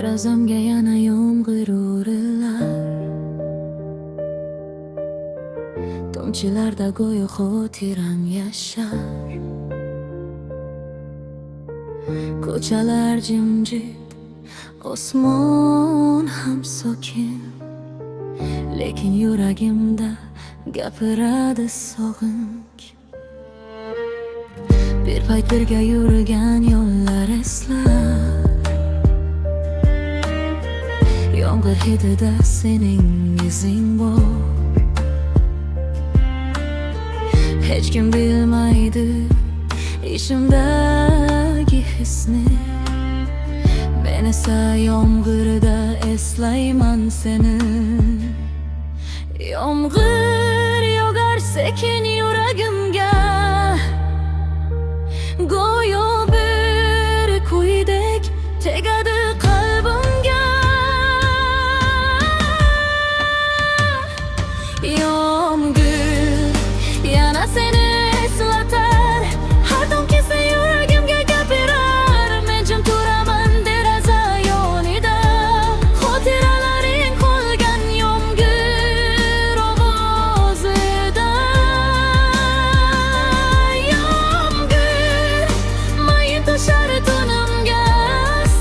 Derazamga yana yomg'ir urilar. Tomchilarda go'yo xotirang yashar. Ko'chalar jimjit, osmon ham sokin, lekin yuragimda gapiradi sog'inch. Bir payt birga yurgan yo'llar eslar, yomg'ir hidida sening izing bor. Hech kim bilmaydi ishimdagi hisni, men esa yomg'irda eslayman seni. Yomg'ir yog'ar sekin yuragimga, go'yo bir kuydek tegadi qalbimga. Yomg'ir yana seni eslatar, har dam kelsa yuragimga gapirar. Men jim turaman deraza yonida, xotiralaring qolgan yomg'ir ovozida. Yomg'ir mayin toshar tunimga,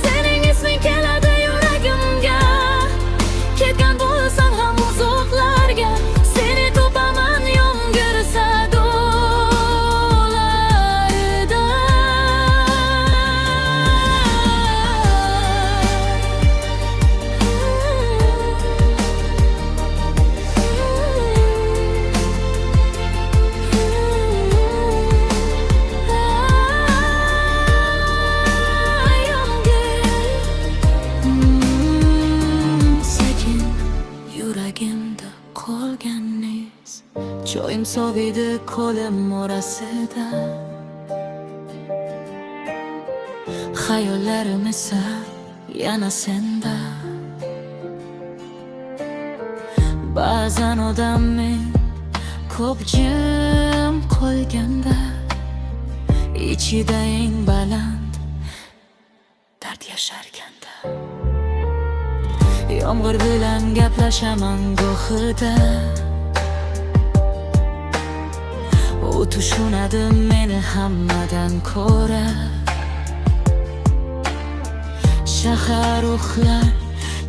sening isming keladi yuragimga. Ketgan bo'lsang ham uzoqlarga, seni topaman yomg'ir sadolarida. Sekin yuragimda qolgan iz, cho'yim soviydi qo'lim orasida. Xayollarim esa yana senda. Ba'zan odam men ko'p jim qolganda, ichida eng baland dard yasharganda. Yomg'ir bilan gaplashaman go'hida, u tushunadi meni hammadan ko'ra. Shahar uxlar,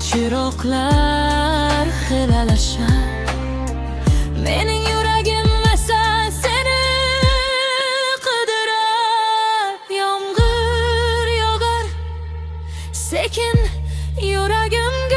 chiroqlar xiralashar, mening yuragim esa seni qidirar. Yomg'ir yog'ar sekin yuragimga,